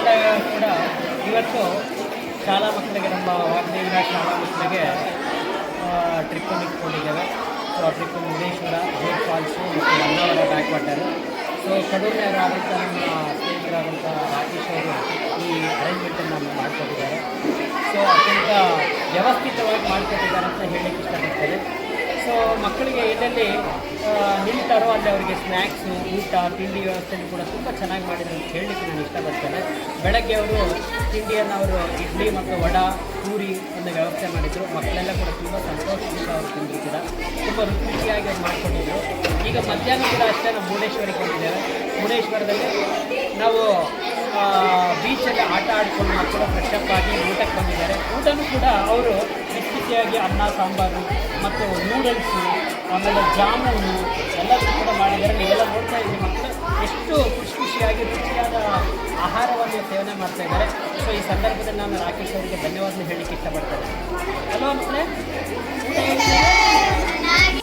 ತಂಡ ಕೂಡ ಇವತ್ತು ಶಾಲಾ ಮಕ್ಕಳಿಗೆ ನಮ್ಮ ವಾಗ್ದೇವಿನ ಶಾಲಾ ಮಕ್ಕಳಿಗೆ ಟ್ರಿಪ್ಪನ್ನು ಇಟ್ಕೊಂಡಿದ್ದೇವೆ. ಸೊ ಆ ಟ್ರಿಪ್ ಮುರುಡೇಶ್ವರ, ಜೋಗ್ ಫಾಲ್ಸು ಮತ್ತು ಹೊನ್ನಾವರ ಬ್ಯಾಕ್ ವಾಟರು. ಸೊ ಕಡೂರಿನವರಾದಂಥ ನಮ್ಮ ಸ್ನೇಹಿತರಾದಂಥ ರಾಕೇಶ್ ಅವರು ಈ ಅರೇಂಜ್ಮೆಂಟನ್ನು ಮಾಡಿಕೊಟ್ಟಿದ್ದಾರೆ. ಸೊ ಅತ್ಯಂತ ವ್ಯವಸ್ಥಿತವಾಗಿ ಮಾಡಿಕೊಟ್ಟಿದ್ದಾರೆ ಅಂತ ಹೇಳಲಿಕ್ಕೆ ಇಷ್ಟಪಡ್ತಾರೆ. ಸೊ ಮಕ್ಕಳಿಗೆ ಎಲ್ಲೆಲ್ಲಿ ನಿಲ್ತಾರೋ ಅಲ್ಲಿ ಅವರಿಗೆ ಸ್ನ್ಯಾಕ್ಸು, ಊಟ, ತಿಂಡಿ ವ್ಯವಸ್ಥೆಯನ್ನು ಕೂಡ ತುಂಬ ಚೆನ್ನಾಗಿ ಮಾಡಿದ್ರು ಅಂತ ಹೇಳಲಿಕ್ಕೆ ನಾನು ಇಷ್ಟಪಡ್ತೇನೆ. ಬೆಳಗ್ಗೆ ಅವರು ತಿಂಡಿಯನ್ನು ಅವರು ಇಡ್ಲಿ ಮತ್ತು ವಡಾ, ಪೂರಿ ಒಂದು ವ್ಯವಸ್ಥೆ ಮಾಡಿದರು. ಮಕ್ಕಳೆಲ್ಲ ಕೂಡ ತುಂಬ ಸಂತೋಷದಿಂದ ಅವರು ತಿಂದರು ಕೂಡ ತುಂಬ ರುಚಿಯಾಗಿ ಅವ್ರು ಮಾಡಿಕೊಂಡಿದ್ರು. ಈಗ ಮಧ್ಯಾಹ್ನ ಕೂಡ ಅಷ್ಟೇ ನಾವು ಮುರುಡೇಶ್ವರಕ್ಕೆ ಹೋಗಿದ್ದೇವೆ. ಮುರುಡೇಶ್ವರದಲ್ಲಿ ನಾವು ಬೀಚಲ್ಲಿ ಆಟ ಆಡಿಕೊಂಡು ಮಕ್ಕಳು ಫ್ರೆಶಪ್ ಆಗಿ ಊಟಕ್ಕೆ ಬಂದಿದ್ದಾರೆ. ಊಟನೂ ಕೂಡ ಅವರು ಬಿಸಿಯಾಗಿ ಅನ್ನ ಸಾಂಬಾರು ಮತ್ತು ನೂಡಲ್ಸು, ಆಮೇಲೆ ಜಾಮೂನು ಎಲ್ಲದೂ ಕೂಡ ಮಾಡಿದ್ದಾರೆ. ನೀವೆಲ್ಲ ನೋಡ್ತಾ ಇದ್ದೀವಿ, ಮಕ್ಕಳು ಎಷ್ಟು ಖುಷಿಯಾಗಿ ರುಚಿಯಾದ ಆಹಾರವನ್ನು ಸೇವನೆ ಮಾಡ್ತಾ ಇದ್ದಾರೆ. ಸೊ ಈ ಸಂದರ್ಭದಲ್ಲಿ ನಾನು ರಾಕೇಶ್ ಅವರಿಗೆ ಧನ್ಯವಾದ ಹೇಳಲಿಕ್ಕೆ ಇಷ್ಟಪಡ್ತೇನೆ. ಅಲ್ವಾ ಮಕ್ಕಳೇ?